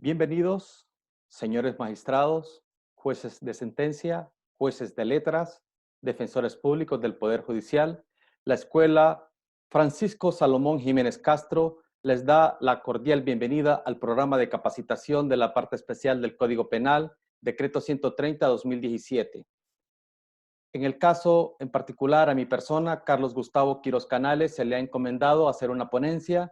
Bienvenidos, señores magistrados, jueces de sentencia, jueces de letras, defensores públicos del Poder Judicial. La Escuela Francisco Salomón Jiménez Castro les da la cordial bienvenida al programa de capacitación de la parte especial del Código Penal, Decreto 130-2017. En el caso en particular a mi persona, Carlos Gustavo Quiroz Canales, se le ha encomendado hacer una ponencia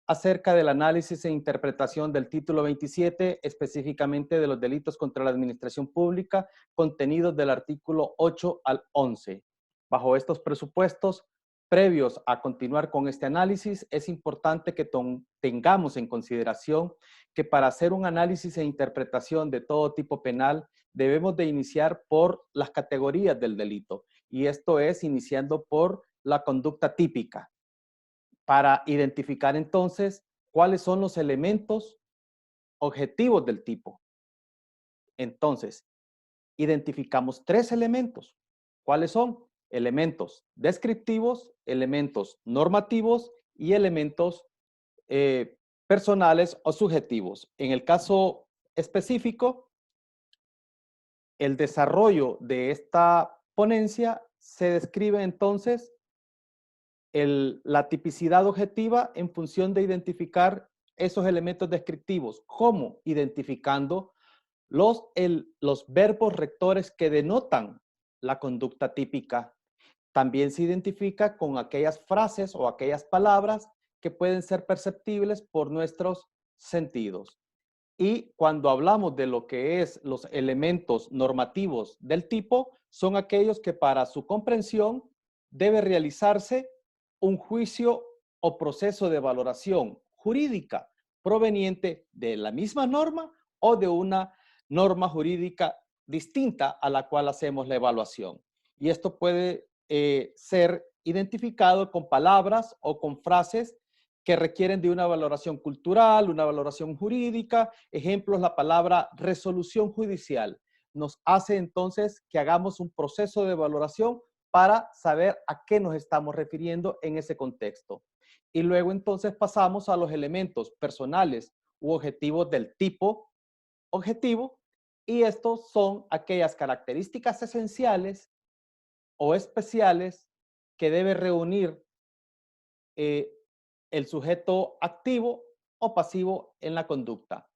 acerca del análisis e interpretación del título 27, específicamente de los delitos contra la administración pública, contenidos del artículo 8 al 11. Bajo estos presupuestos, previos a continuar con este análisis, es importante que tengamos en consideración que para hacer un análisis e interpretación de todo tipo penal, debemos de iniciar por las categorías del delito, y esto es iniciando por la conducta típica, para identificar entonces cuáles son los elementos objetivos del tipo. Entonces, identificamos tres elementos. ¿Cuáles son? Elementos descriptivos, elementos normativos y elementos personales o subjetivos. En el caso específico, el desarrollo de esta ponencia se describe entonces la tipicidad objetiva en función de identificar esos elementos descriptivos. ¿Cómo? Identificando los verbos rectores que denotan la conducta típica. También se identifica con aquellas frases o aquellas palabras que pueden ser perceptibles por nuestros sentidos. Y cuando hablamos de lo que es los elementos normativos del tipo, son aquellos que para su comprensión debe realizarse un juicio o proceso de valoración jurídica proveniente de la misma norma o de una norma jurídica distinta a la cual hacemos la evaluación. Y esto puede ser identificado con palabras o con frases que requieren de una valoración cultural, una valoración jurídica. Ejemplos, la palabra resolución judicial nos hace entonces que hagamos un proceso de valoración para saber a qué nos estamos refiriendo en ese contexto. Y luego entonces pasamos a los elementos personales u objetivos del tipo objetivo, y estos son aquellas características esenciales o especiales que debe reunir eh, el sujeto activo o pasivo en la conducta.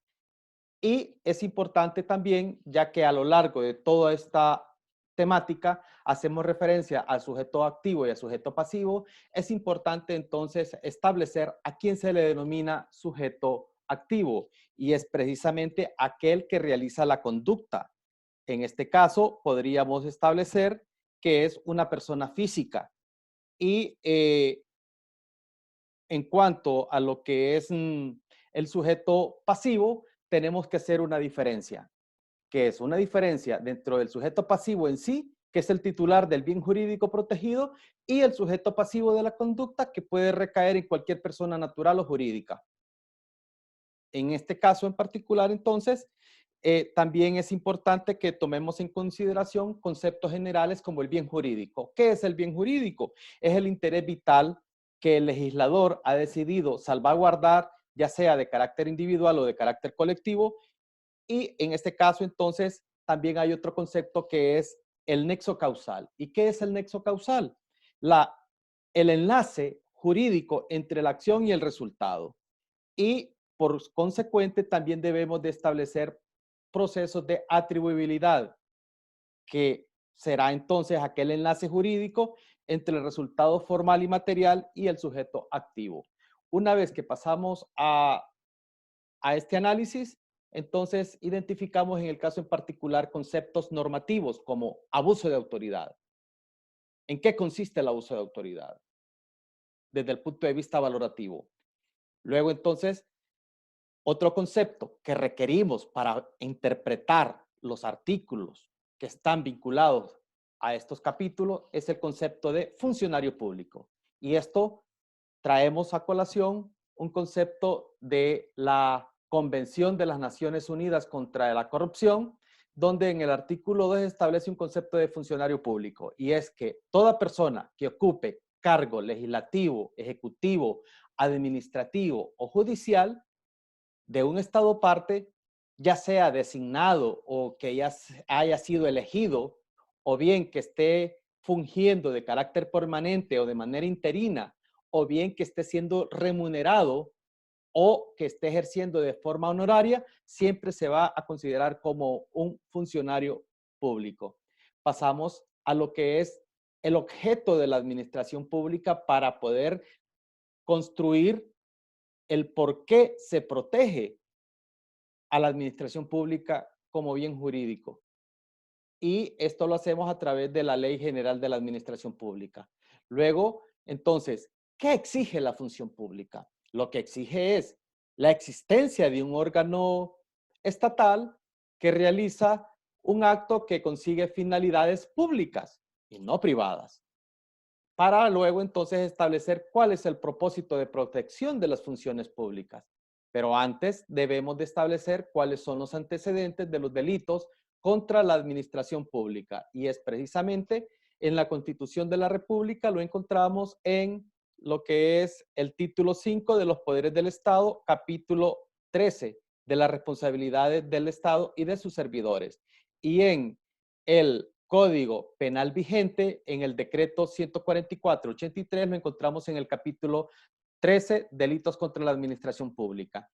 Y es importante también, ya que a lo largo de toda esta temática hacemos referencia al sujeto activo y al sujeto pasivo, es importante entonces establecer a quién se le denomina sujeto activo, y es precisamente aquel que realiza la conducta. En este caso, podríamos establecer que es una persona física. Y en cuanto a lo que es el sujeto pasivo, tenemos que hacer una diferencia, que es una diferencia dentro del sujeto pasivo en sí, que es el titular del bien jurídico protegido, y el sujeto pasivo de la conducta, que puede recaer en cualquier persona natural o jurídica. En este caso en particular, entonces, también es importante que tomemos en consideración conceptos generales como el bien jurídico. ¿Qué es el bien jurídico? Es el interés vital que el legislador ha decidido salvaguardar, ya sea de carácter individual o de carácter colectivo. Y en este caso, entonces, también hay otro concepto que es el nexo causal. ¿Y qué es el nexo causal? El enlace jurídico entre la acción y el resultado. Y por consecuente, también debemos de establecer procesos de atribuibilidad, que será entonces aquel enlace jurídico entre el resultado formal y material y el sujeto activo. Una vez que pasamos a este análisis, entonces identificamos en el caso en particular conceptos normativos como abuso de autoridad. ¿En qué consiste el abuso de autoridad? Desde el punto de vista valorativo. Luego entonces, otro concepto que requerimos para interpretar los artículos que están vinculados a estos capítulos es el concepto de funcionario público. Y esto traemos a colación un concepto de la Convención de las Naciones Unidas contra la Corrupción, donde en el artículo 2 establece un concepto de funcionario público, y es que toda persona que ocupe cargo legislativo, ejecutivo, administrativo o judicial de un Estado parte, ya sea designado o que ya haya sido elegido, o bien que esté fungiendo de carácter permanente o de manera interina, o bien que esté siendo remunerado o que esté ejerciendo de forma honoraria, siempre se va a considerar como un funcionario público. Pasamos a lo que es el objeto de la administración pública para poder construir el por qué se protege a la administración pública como bien jurídico. Y esto lo hacemos a través de la Ley General de la Administración Pública. Luego, entonces, ¿qué exige la función pública? Lo que exige es la existencia de un órgano estatal que realiza un acto que consigue finalidades públicas y no privadas, para luego entonces establecer cuál es el propósito de protección de las funciones públicas. Pero antes debemos de establecer cuáles son los antecedentes de los delitos contra la administración pública. Y es precisamente en la Constitución de la República, lo encontramos en lo que es el título 5 de los poderes del Estado, capítulo 13 de las responsabilidades del Estado y de sus servidores. Y en el Código Penal vigente, en el decreto 144-83, lo encontramos en el capítulo 13, delitos contra la administración pública.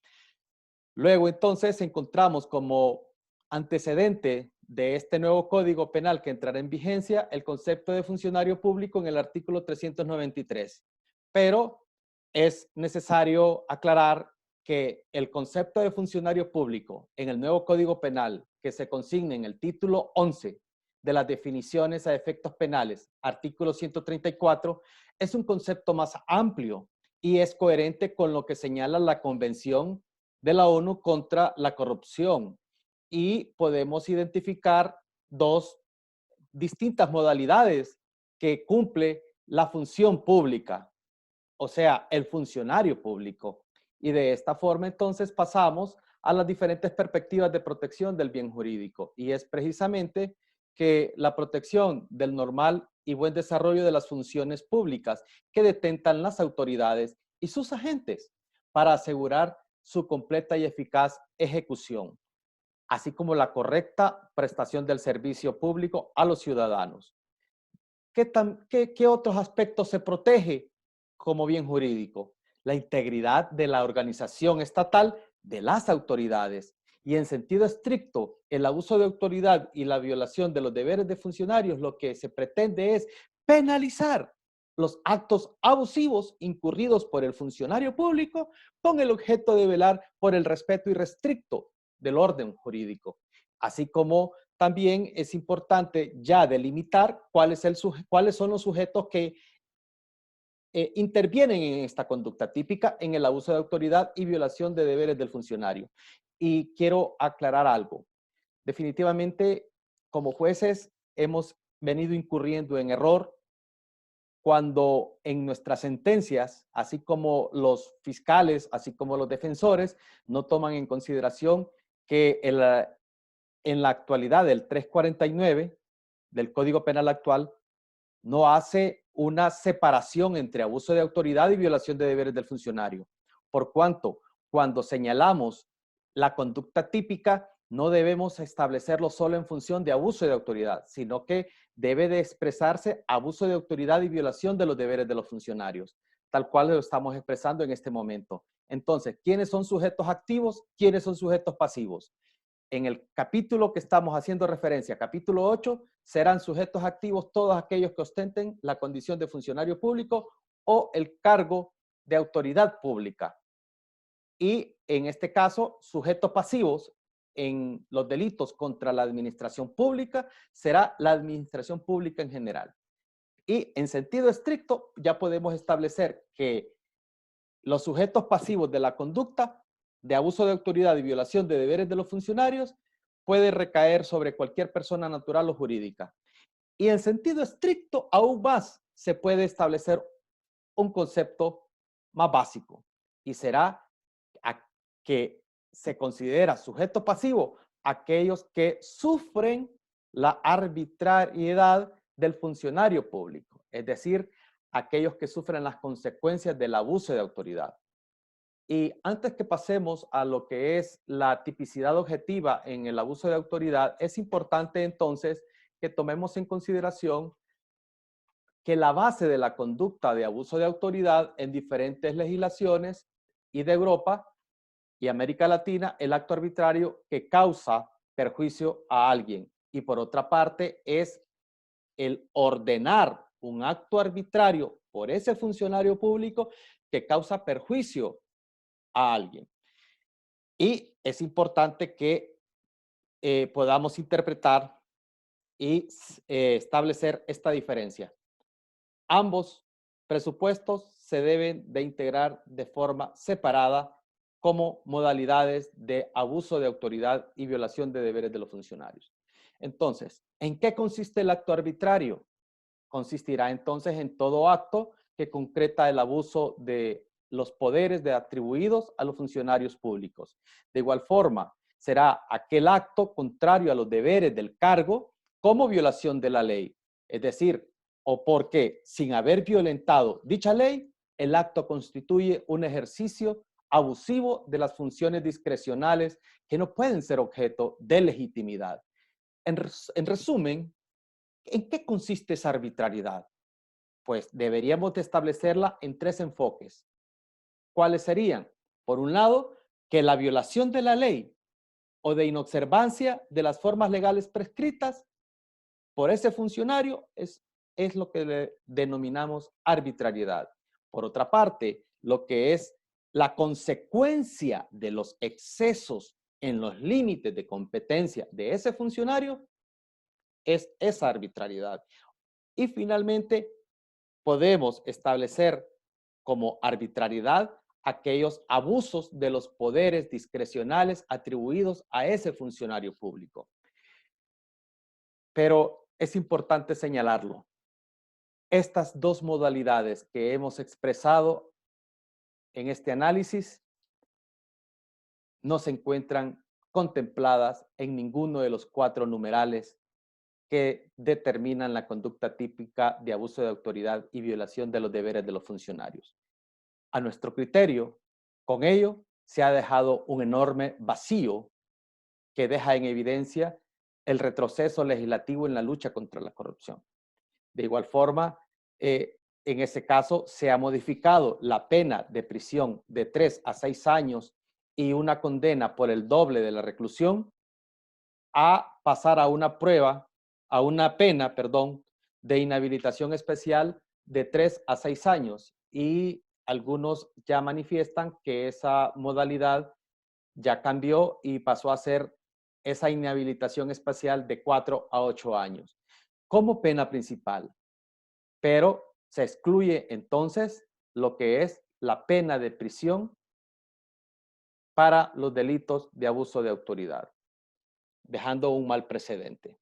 Luego, entonces, encontramos como antecedente de este nuevo Código Penal que entrará en vigencia el concepto de funcionario público en el artículo 393. Pero es necesario aclarar que el concepto de funcionario público en el nuevo Código Penal que se consigna en el título 11 de las definiciones a efectos penales, artículo 134, es un concepto más amplio y es coherente con lo que señala la Convención de la ONU contra la corrupción. Y podemos identificar dos distintas modalidades que cumple la función pública, o sea, el funcionario público. Y de esta forma, entonces, pasamos a las diferentes perspectivas de protección del bien jurídico. Y es precisamente que la protección del normal y buen desarrollo de las funciones públicas que detentan las autoridades y sus agentes para asegurar su completa y eficaz ejecución, así como la correcta prestación del servicio público a los ciudadanos. ¿Qué otros aspectos se protege como bien jurídico? La integridad de la organización estatal de las autoridades. Y en sentido estricto, el abuso de autoridad y la violación de los deberes de funcionarios, lo que se pretende es penalizar los actos abusivos incurridos por el funcionario público con el objeto de velar por el respeto irrestricto del orden jurídico, así como también es importante ya delimitar cuáles son los sujetos que intervienen en esta conducta típica en el abuso de autoridad y violación de deberes del funcionario. Y quiero aclarar algo. Definitivamente, como jueces, hemos venido incurriendo en error cuando en nuestras sentencias, así como los fiscales, así como los defensores, no toman en consideración que en la actualidad el 349 del Código Penal actual no hace una separación entre abuso de autoridad y violación de deberes del funcionario. Por cuanto, cuando señalamos la conducta típica, no debemos establecerlo solo en función de abuso de autoridad, sino que debe de expresarse abuso de autoridad y violación de los deberes de los funcionarios, tal cual lo estamos expresando en este momento. Entonces, ¿quiénes son sujetos activos? ¿Quiénes son sujetos pasivos? En el capítulo que estamos haciendo referencia, capítulo 8, serán sujetos activos todos aquellos que ostenten la condición de funcionario público o el cargo de autoridad pública. Y en este caso, sujetos pasivos en los delitos contra la administración pública será la administración pública en general. Y en sentido estricto, ya podemos establecer que los sujetos pasivos de la conducta de abuso de autoridad y violación de deberes de los funcionarios puede recaer sobre cualquier persona natural o jurídica. Y en sentido estricto, aún más, se puede establecer un concepto más básico y será que se considera sujeto pasivo aquellos que sufren la arbitrariedad del funcionario público, es decir, aquellos que sufren las consecuencias del abuso de autoridad. Y antes que pasemos a lo que es la tipicidad objetiva en el abuso de autoridad, es importante entonces que tomemos en consideración que la base de la conducta de abuso de autoridad en diferentes legislaciones y de Europa y América Latina, el acto arbitrario que causa perjuicio a alguien. Y por otra parte, es el ordenar un acto arbitrario por ese funcionario público que causa perjuicio a alguien. Y es importante que podamos interpretar y establecer esta diferencia. Ambos presupuestos se deben de integrar de forma separada como modalidades de abuso de autoridad y violación de deberes de los funcionarios. Entonces, ¿en qué consiste el acto arbitrario? Consistirá entonces en todo acto que concreta el abuso de los poderes atribuidos a los funcionarios públicos. De igual forma, será aquel acto contrario a los deberes del cargo como violación de la ley. Es decir, o porque sin haber violentado dicha ley, el acto constituye un ejercicio abusivo de las funciones discrecionales que no pueden ser objeto de legitimidad. En resumen, ¿en qué consiste esa arbitrariedad? Pues deberíamos de establecerla en tres enfoques. ¿Cuáles serían? Por un lado, que la violación de la ley o de inobservancia de las formas legales prescritas por ese funcionario es lo que le denominamos arbitrariedad. Por otra parte, lo que es la consecuencia de los excesos en los límites de competencia de ese funcionario es esa arbitrariedad. Y finalmente, podemos establecer como arbitrariedad aquellos abusos de los poderes discrecionales atribuidos a ese funcionario público. Pero es importante señalarlo. Estas dos modalidades que hemos expresado en este análisis no se encuentran contempladas en ninguno de los 4 numerales que determinan la conducta típica de abuso de autoridad y violación de los deberes de los funcionarios. A nuestro criterio, con ello se ha dejado un enorme vacío que deja en evidencia el retroceso legislativo en la lucha contra la corrupción. De igual forma, en ese caso se ha modificado la pena de prisión de 3 a 6 años y una condena por el doble de la reclusión a pasar a una pena, de inhabilitación especial de 3 a 6 años. Y algunos ya manifiestan que esa modalidad ya cambió y pasó a ser esa inhabilitación especial de 4 a 8 años como pena principal. Pero se excluye entonces lo que es la pena de prisión para los delitos de abuso de autoridad, dejando un mal precedente.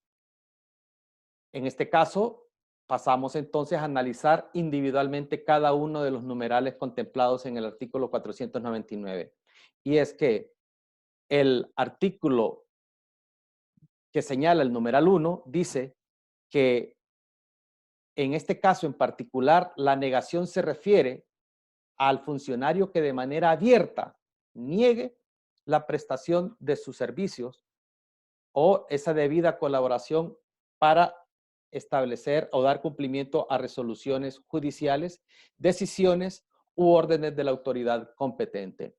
En este caso, pasamos entonces a analizar individualmente cada uno de los numerales contemplados en el artículo 499. Y es que el artículo que señala el numeral 1 dice que en este caso en particular la negación se refiere al funcionario que de manera abierta niegue la prestación de sus servicios o esa debida colaboración para establecer o dar cumplimiento a resoluciones judiciales, decisiones u órdenes de la autoridad competente.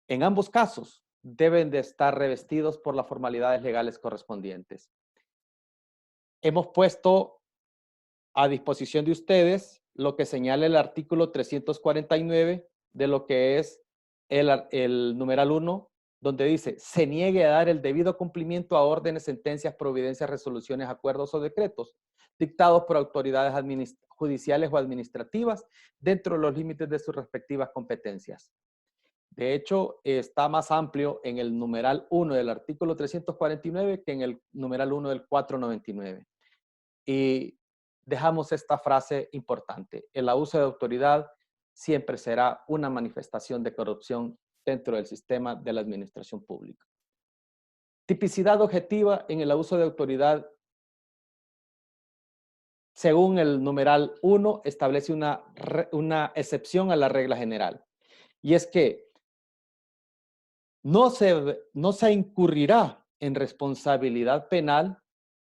En ambos casos, deben de estar revestidos por las formalidades legales correspondientes. Hemos puesto a disposición de ustedes lo que señala el artículo 349 de lo que es el numeral 1, donde dice, se niegue a dar el debido cumplimiento a órdenes, sentencias, providencias, resoluciones, acuerdos o decretos dictados por autoridades judiciales o administrativas dentro de los límites de sus respectivas competencias. De hecho, está más amplio en el numeral 1 del artículo 349 que en el numeral 1 del 499. Y dejamos esta frase importante. El abuso de autoridad siempre será una manifestación de corrupción dentro del sistema de la administración pública. Tipicidad objetiva en el abuso de autoridad, según el numeral 1, establece una excepción a la regla general. Y es que no se incurrirá en responsabilidad penal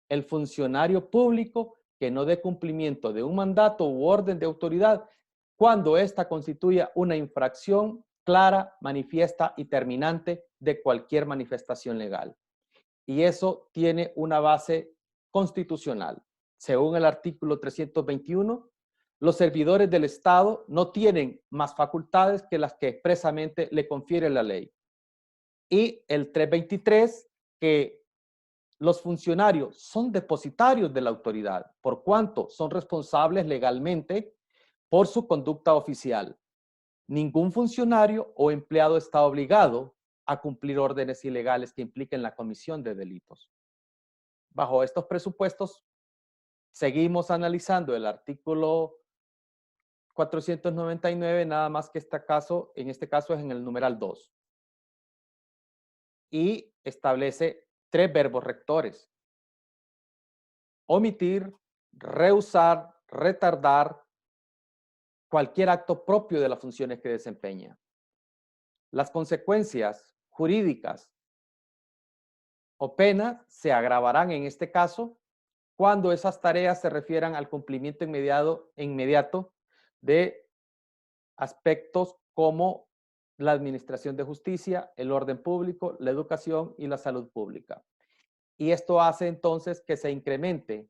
el funcionario público que no dé cumplimiento de un mandato u orden de autoridad cuando ésta constituya una infracción clara, manifiesta y terminante de cualquier manifestación legal. Y eso tiene una base constitucional. Según el artículo 321, los servidores del Estado no tienen más facultades que las que expresamente le confiere la ley. Y el 323, que los funcionarios son depositarios de la autoridad, por cuanto son responsables legalmente por su conducta oficial. Ningún funcionario o empleado está obligado a cumplir órdenes ilegales que impliquen la comisión de delitos. Bajo estos presupuestos, seguimos analizando el artículo 499, nada más que en este caso es en el numeral 2. Y establece 3 verbos rectores: omitir, rehusar, retardar cualquier acto propio de las funciones que desempeña. Las consecuencias jurídicas o penas se agravarán en este caso cuando esas tareas se refieran al cumplimiento inmediato de aspectos como la administración de justicia, el orden público, la educación y la salud pública. Y esto hace entonces que se incremente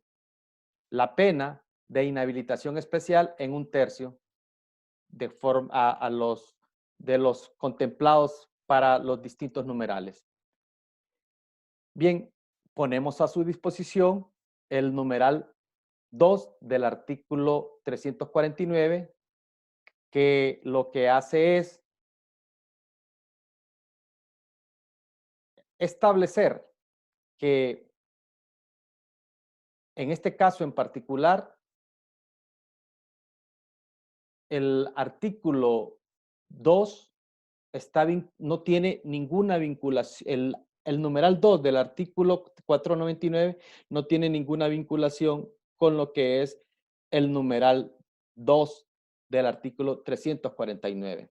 la pena de inhabilitación especial en 1/3 de los contemplados para los distintos numerales. Bien, ponemos a su disposición el numeral 2 del artículo 349, que lo que hace es establecer que en este caso en particular, el artículo 2 no tiene ninguna vinculación, el numeral 2 del artículo 499 no tiene ninguna vinculación con lo que es el numeral 2 del artículo 349.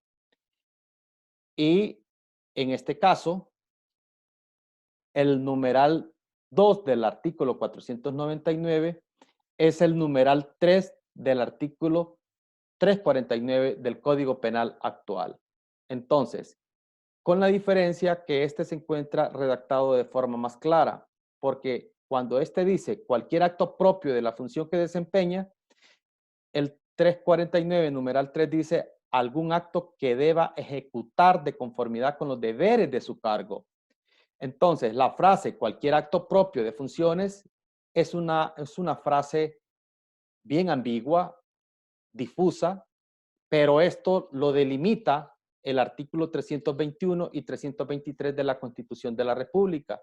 Y en este caso, el numeral 2 del artículo 499 es el numeral 3 del artículo 349 del Código Penal actual. Entonces, con la diferencia que este se encuentra redactado de forma más clara, porque cuando este dice cualquier acto propio de la función que desempeña, el 349, numeral 3, dice algún acto que deba ejecutar de conformidad con los deberes de su cargo. Entonces, la frase cualquier acto propio de funciones es una frase bien ambigua, difusa, pero esto lo delimita el artículo 321 y 323 de la Constitución de la República,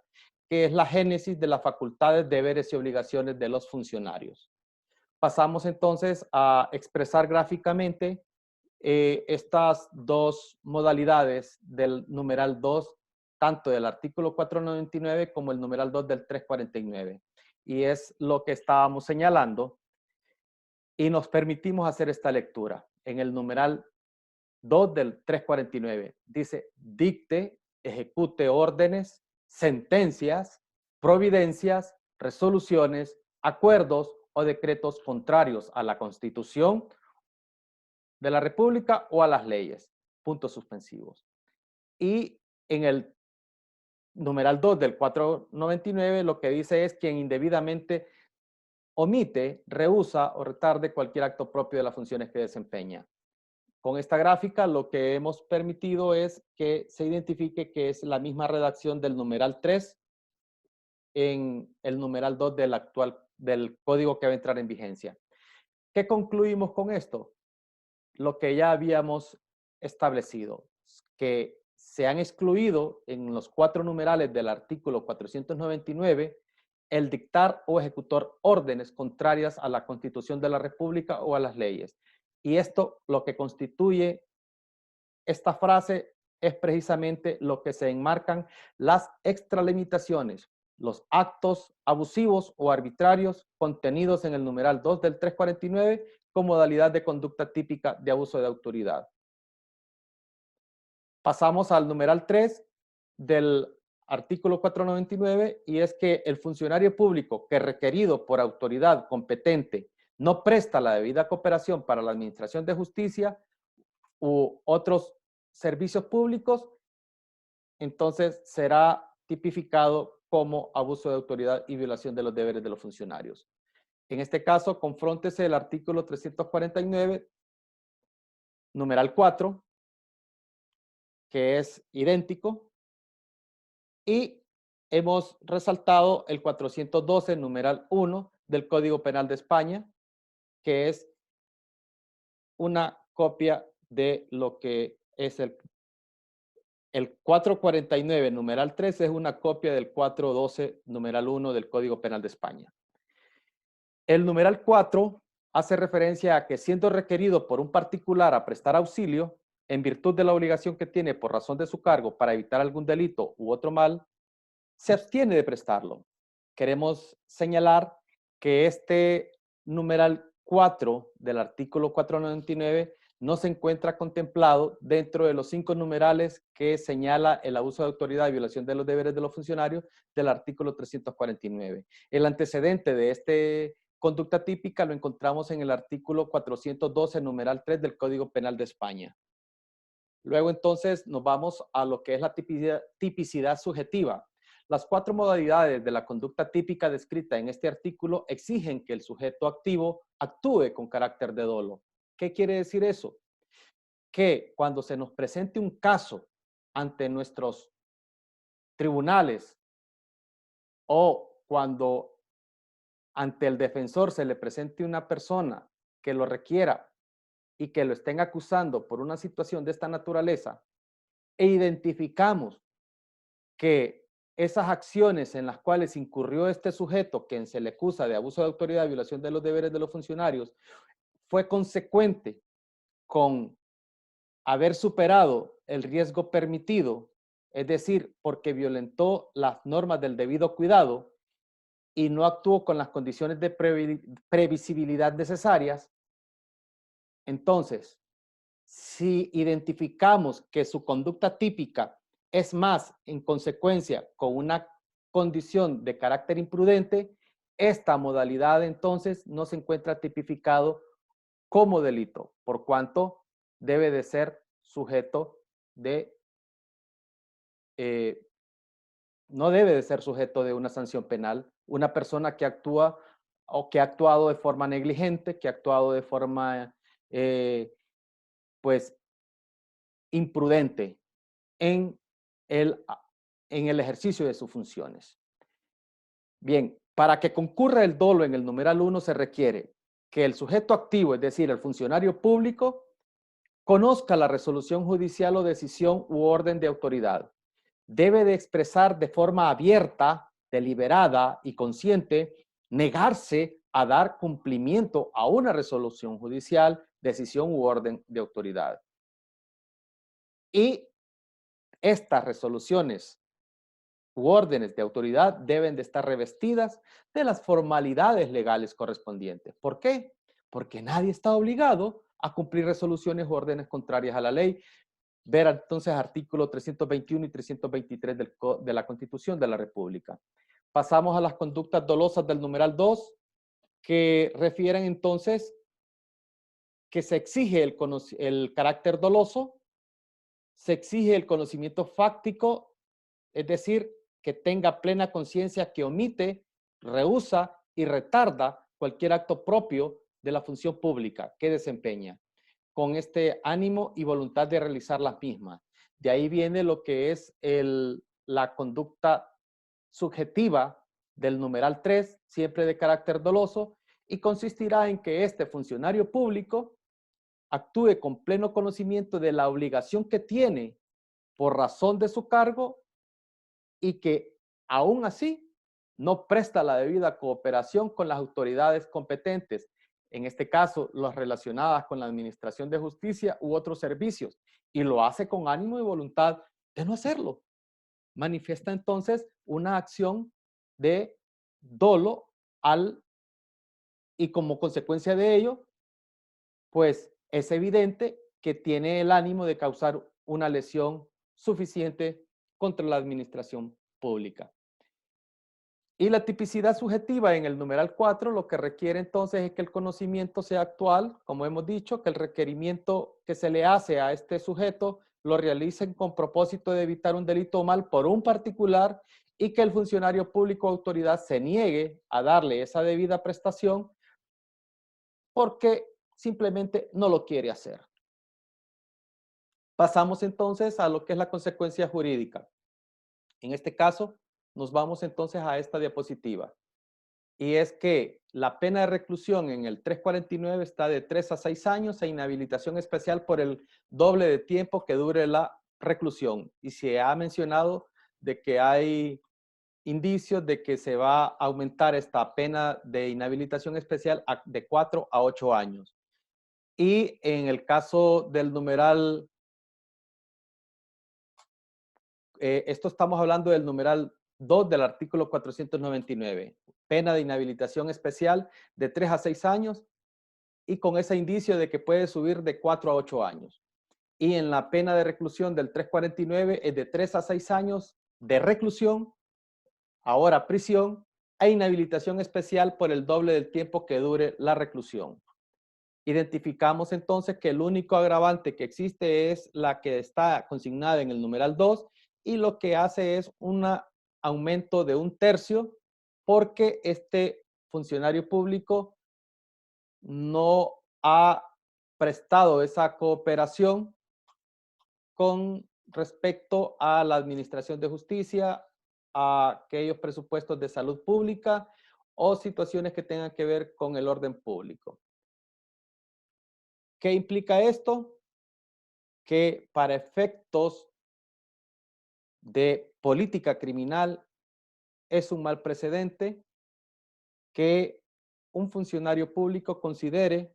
que es la génesis de las facultades, deberes y obligaciones de los funcionarios. Pasamos entonces a expresar gráficamente estas dos modalidades del numeral 2, tanto del artículo 499 como el numeral 2 del 349. Y es lo que estábamos señalando y nos permitimos hacer esta lectura. En el numeral 2 del 349 dice: dicte, ejecute órdenes, sentencias, providencias, resoluciones, acuerdos o decretos contrarios a la Constitución de la República o a las leyes. Puntos suspensivos. Y en el numeral 2 del 499 lo que dice es quien indebidamente omite, rehúsa o retarde cualquier acto propio de las funciones que desempeña. Con esta gráfica lo que hemos permitido es que se identifique que es la misma redacción del numeral 3 en el numeral 2 del código que va a entrar en vigencia. ¿Qué concluimos con esto? Lo que ya habíamos establecido, que se han excluido en los 4 numerales del artículo 499 el dictar o ejecutar órdenes contrarias a la Constitución de la República o a las leyes. Y esto lo que constituye esta frase es precisamente lo que se enmarcan las extralimitaciones, los actos abusivos o arbitrarios contenidos en el numeral 2 del 349 con modalidad de conducta típica de abuso de autoridad. Pasamos al numeral 3, del artículo 499, y es que el funcionario público que requerido por autoridad competente no presta la debida cooperación para la administración de justicia u otros servicios públicos, entonces será tipificado como abuso de autoridad y violación de los deberes de los funcionarios. En este caso, confróntese el artículo 349, numeral 4, que es idéntico, y hemos resaltado el 412, numeral 1 del Código Penal de España, que es una copia de lo que es el 449, numeral 3, es una copia del 412, numeral 1 del Código Penal de España. El numeral 4 hace referencia a que siendo requerido por un particular a prestar auxilio, en virtud de la obligación que tiene por razón de su cargo para evitar algún delito u otro mal, se abstiene de prestarlo. Queremos señalar que este numeral 4 del artículo 499 no se encuentra contemplado dentro de los 5 numerales que señala el abuso de autoridad y violación de los deberes de los funcionarios del artículo 349. El antecedente de este conducta típica lo encontramos en el artículo 412, numeral 3 del Código Penal de España. Luego entonces nos vamos a lo que es la tipicidad subjetiva. Las 4 modalidades de la conducta típica descrita en este artículo exigen que el sujeto activo actúe con carácter de dolo. ¿Qué quiere decir eso? Que cuando se nos presente un caso ante nuestros tribunales o cuando ante el defensor se le presente una persona que lo requiera y que lo estén acusando por una situación de esta naturaleza e identificamos que esas acciones en las cuales incurrió este sujeto, quien se le acusa de abuso de autoridad, violación de los deberes de los funcionarios, fue consecuente con haber superado el riesgo permitido, es decir, porque violentó las normas del debido cuidado y no actuó con las condiciones de previsibilidad necesarias, entonces, si identificamos que su conducta típica es más en consecuencia con una condición de carácter imprudente, esta modalidad entonces no se encuentra tipificado como delito, por cuanto debe de ser sujeto de, eh, no debe de ser sujeto de una sanción penal. Una persona que actúa o que ha actuado de forma negligente, que ha actuado de forma, pues, imprudente en el, en el ejercicio de sus funciones. Bien, para que concurra el dolo en el numeral 1 se requiere que el sujeto activo, es decir, el funcionario público, conozca la resolución judicial o decisión u orden de autoridad. Debe de expresar de forma abierta, deliberada y consciente, negarse a dar cumplimiento a una resolución judicial, decisión u orden de autoridad. Y estas resoluciones u órdenes de autoridad deben de estar revestidas de las formalidades legales correspondientes. ¿Por qué? Porque nadie está obligado a cumplir resoluciones u órdenes contrarias a la ley. Ver entonces artículos 321 y 323 de la Constitución de la República. Pasamos a las conductas dolosas del numeral 2, que refieren entonces que se exige el carácter doloso, se exige el conocimiento fáctico, es decir, que tenga plena conciencia que omite, rehúsa y retarda cualquier acto propio de la función pública que desempeña, con este ánimo y voluntad de realizar las mismas. De ahí viene lo que es la conducta subjetiva del numeral 3, siempre de carácter doloso, y consistirá en que este funcionario público actúe con pleno conocimiento de la obligación que tiene por razón de su cargo y que aún así no presta la debida cooperación con las autoridades competentes, en este caso las relacionadas con la administración de justicia u otros servicios, y lo hace con ánimo y voluntad de no hacerlo. Manifiesta entonces una acción de dolo y como consecuencia de ello, pues es evidente que tiene el ánimo de causar una lesión suficiente contra la administración pública. Y la tipicidad subjetiva en el numeral 4 lo que requiere entonces es que el conocimiento sea actual, como hemos dicho, que el requerimiento que se le hace a este sujeto lo realicen con propósito de evitar un delito o mal por un particular y que el funcionario público o autoridad se niegue a darle esa debida prestación porque simplemente no lo quiere hacer. Pasamos entonces a lo que es la consecuencia jurídica. En este caso, nos vamos entonces a esta diapositiva. Y es que la pena de reclusión en el 349 está de 3 a 6 años e inhabilitación especial por el doble de tiempo que dure la reclusión. Y se ha mencionado de que hay indicios de que se va a aumentar esta pena de inhabilitación especial de 4 a 8 años. Y en el caso del numeral, esto estamos hablando del numeral 2 del artículo 499, pena de inhabilitación especial de 3 a 6 años y con ese indicio de que puede subir de 4 a 8 años. Y en la pena de reclusión del 349 es de 3 a 6 años de reclusión, ahora prisión, e inhabilitación especial por el doble del tiempo que dure la reclusión. Identificamos entonces que el único agravante que existe es la que está consignada en el numeral 2 y lo que hace es un aumento de 1/3 porque este funcionario público no ha prestado esa cooperación con respecto a la administración de justicia, a aquellos presupuestos de salud pública o situaciones que tengan que ver con el orden público. ¿Qué implica esto? Que para efectos de política criminal es un mal precedente que un funcionario público considere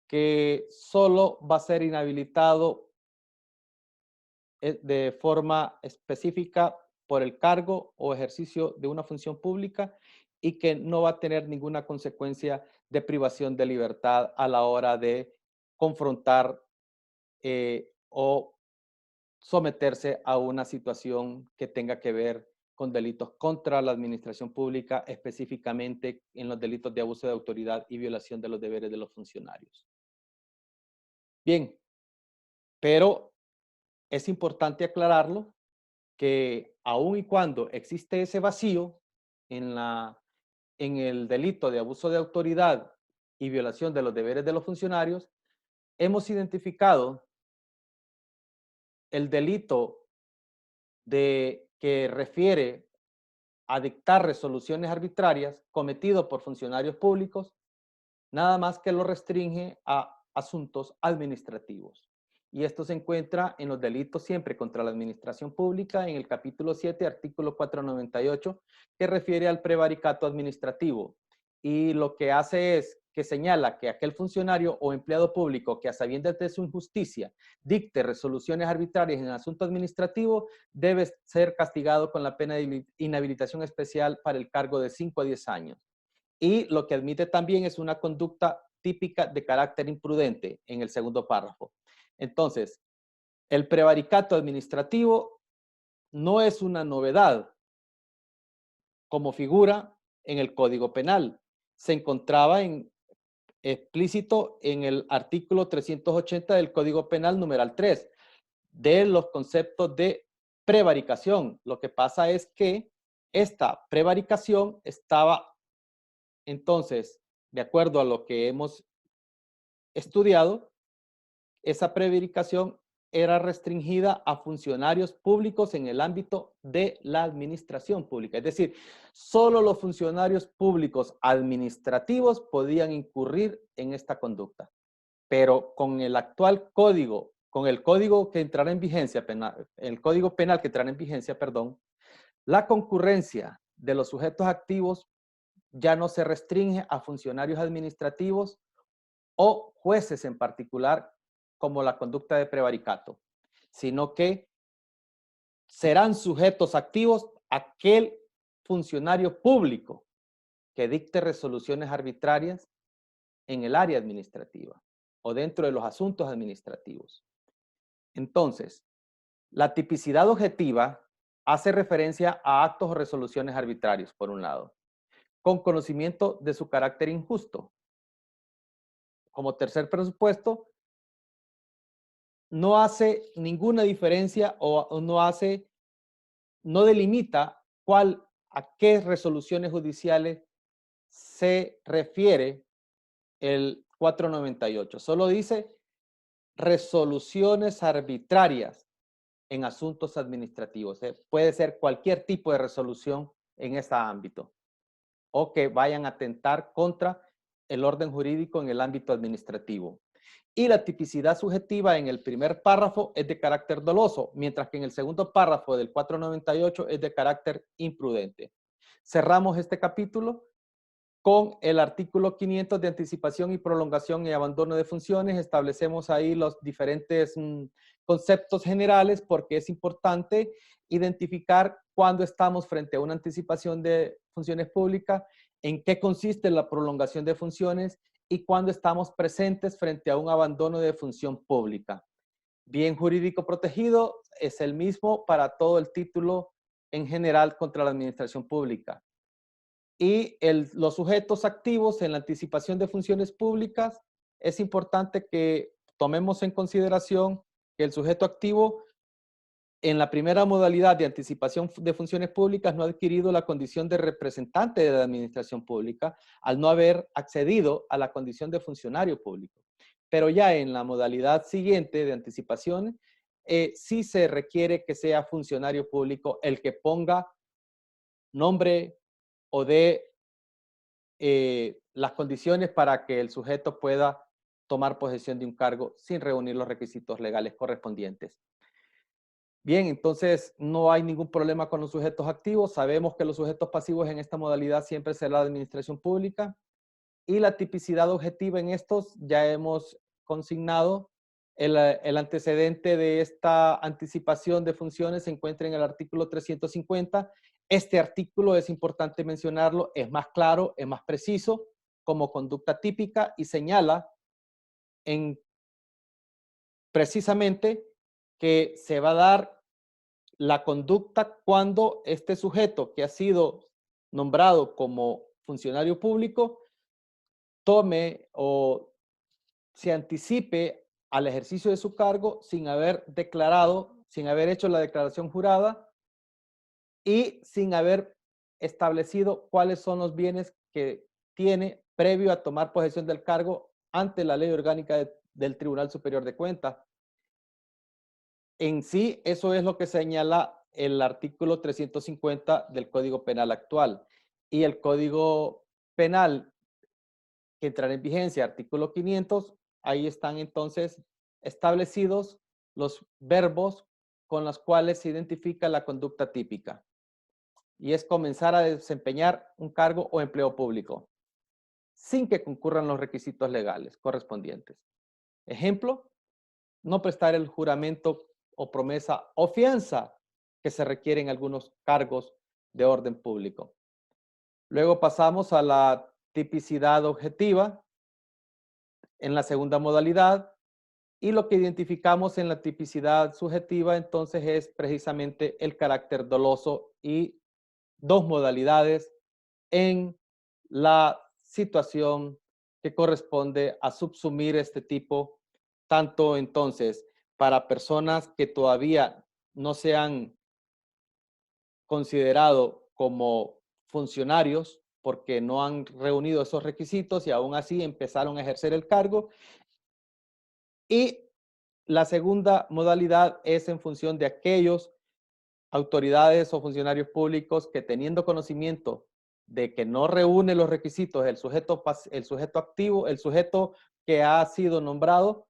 que solo va a ser inhabilitado de forma específica por el cargo o ejercicio de una función pública y que no va a tener ninguna consecuencia de privación de libertad a la hora de confrontar o someterse a una situación que tenga que ver con delitos contra la administración pública, específicamente en los delitos de abuso de autoridad y violación de los deberes de los funcionarios. Bien, pero es importante aclararlo que aun y cuando existe ese vacío en, en el delito de abuso de autoridad y violación de los deberes de los funcionarios, hemos identificado el delito de que refiere a dictar resoluciones arbitrarias cometido por funcionarios públicos, nada más que lo restringe a asuntos administrativos. Y esto se encuentra en los delitos siempre contra la administración pública en el capítulo 7, artículo 498, que refiere al prevaricato administrativo. Y lo que hace es que señala que aquel funcionario o empleado público que a sabiendas de su injusticia dicte resoluciones arbitrarias en asunto administrativo debe ser castigado con la pena de inhabilitación especial para el cargo de 5 a 10 años. Y lo que admite también es una conducta típica de carácter imprudente en el segundo párrafo. Entonces, el prevaricato administrativo no es una novedad como figura en el Código Penal. Se encontraba explícito en el artículo 380 del Código Penal numeral 3 de los conceptos de prevaricación. Lo que pasa es que esta prevaricación estaba entonces, de acuerdo a lo que hemos estudiado, esa prevaricación era restringida a funcionarios públicos en el ámbito de la administración pública. Es decir, solo los funcionarios públicos administrativos podían incurrir en esta conducta. Pero con el actual código, con el código que entrará en vigencia, el código penal que entrará en vigencia, perdón, la concurrencia de los sujetos activos ya no se restringe a funcionarios administrativos o jueces en particular, como la conducta de prevaricato, sino que serán sujetos activos aquel funcionario público que dicte resoluciones arbitrarias en el área administrativa o dentro de los asuntos administrativos. Entonces, La tipicidad objetiva hace referencia a actos o resoluciones arbitrarios, por un lado, con conocimiento de su carácter injusto. Como tercer presupuesto, no hace ninguna diferencia o no delimita a qué resoluciones judiciales se refiere el 498. Solo dice resoluciones arbitrarias en asuntos administrativos. Puede ser cualquier tipo de resolución en ese ámbito o que vayan a atentar contra el orden jurídico en el ámbito administrativo. Y la tipicidad subjetiva en el primer párrafo es de carácter doloso, mientras que en el segundo párrafo del 498 es de carácter imprudente. Cerramos este capítulo con el artículo 500 de anticipación y prolongación y abandono de funciones. Establecemos ahí los diferentes conceptos generales porque es importante identificar cuándo estamos frente a una anticipación de funciones públicas, en qué consiste la prolongación de funciones y cuándo estamos presentes frente a un abandono de función pública. Bien jurídico protegido es el mismo para todo el título en general contra la administración pública. Y los sujetos activos en la anticipación de funciones públicas, es importante que tomemos en consideración que el sujeto activo en la primera modalidad de anticipación de funciones públicas no ha adquirido la condición de representante de la administración pública al no haber accedido a la condición de funcionario público. Pero ya en la modalidad siguiente de anticipación, sí se requiere que sea funcionario público el que ponga nombre o de las condiciones para que el sujeto pueda tomar posesión de un cargo sin reunir los requisitos legales correspondientes. Bien, entonces no hay ningún problema con los sujetos activos. Sabemos que los sujetos pasivos en esta modalidad siempre será la administración pública y la tipicidad objetiva en estos ya hemos consignado. El antecedente de esta anticipación de funciones se encuentra en el artículo 350. Este artículo es importante mencionarlo, es más claro, es más preciso como conducta típica y señala precisamente que se va a dar la conducta cuando este sujeto que ha sido nombrado como funcionario público tome o se anticipe al ejercicio de su cargo sin haber declarado, sin haber hecho la declaración jurada y sin haber establecido cuáles son los bienes que tiene previo a tomar posesión del cargo ante la ley orgánica del Tribunal Superior de Cuentas. En sí, eso es lo que señala el artículo 350 del Código Penal actual. Y el Código Penal que entrará en vigencia, artículo 500, ahí están entonces establecidos los verbos con los cuales se identifica la conducta típica. Y es comenzar a desempeñar un cargo o empleo público, sin que concurran los requisitos legales correspondientes. Ejemplo, no prestar el juramento o promesa o fianza que se requieren algunos cargos de orden público. Luego pasamos a la tipicidad objetiva en la segunda modalidad y lo que identificamos en la tipicidad subjetiva entonces es precisamente el carácter doloso y dos modalidades en la situación que corresponde a subsumir este tipo, tanto entonces para personas que todavía no se han considerado como funcionarios porque no han reunido esos requisitos y aún así empezaron a ejercer el cargo. Y la segunda modalidad es en función de aquellos autoridades o funcionarios públicos que teniendo conocimiento de que no reúne los requisitos el sujeto activo, el sujeto que ha sido nombrado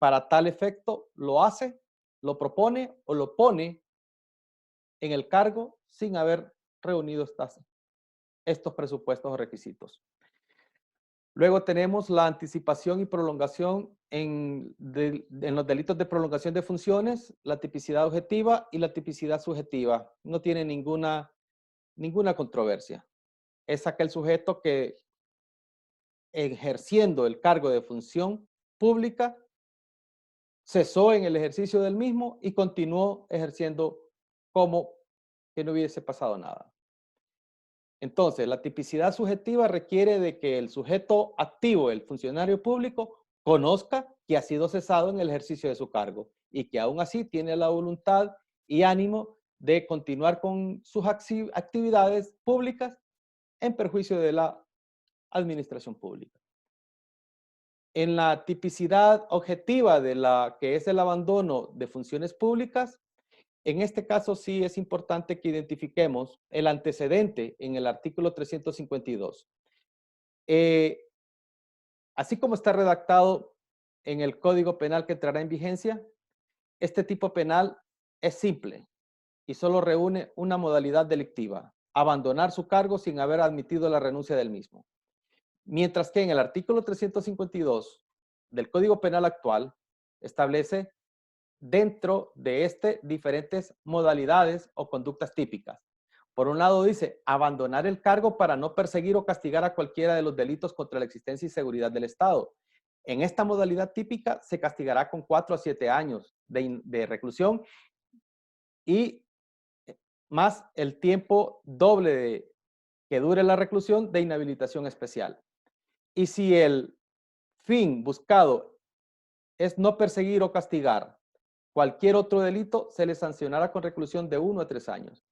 para tal efecto, lo hace, lo propone o lo pone en el cargo sin haber reunido estos presupuestos o requisitos. Luego tenemos la anticipación y prolongación en los delitos de prolongación de funciones, la tipicidad objetiva y la tipicidad subjetiva. No tiene ninguna controversia. Es aquel sujeto que ejerciendo el cargo de función pública cesó en el ejercicio del mismo y continuó ejerciendo como que no hubiese pasado nada. Entonces, la tipicidad subjetiva requiere de que el sujeto activo, el funcionario público, conozca que ha sido cesado en el ejercicio de su cargo y que aún así tiene la voluntad y ánimo de continuar con sus actividades públicas en perjuicio de la administración pública. En la tipicidad objetiva de la que es el abandono de funciones públicas, en este caso sí es importante que identifiquemos el antecedente en el artículo 352. Así como está redactado en el Código Penal que entrará en vigencia, este tipo penal es simple y solo reúne una modalidad delictiva: abandonar su cargo sin haber admitido la renuncia del mismo. Mientras que en el artículo 352 del Código Penal actual establece dentro de diferentes modalidades o conductas típicas. Por un lado dice, abandonar el cargo para no perseguir o castigar a cualquiera de los delitos contra la existencia y seguridad del Estado. En esta modalidad típica se castigará con 4 a 7 años de reclusión y más el tiempo doble que dure la reclusión de inhabilitación especial. Y si el fin buscado es no perseguir o castigar cualquier otro delito, se le sancionará con reclusión de 1 a 3 años.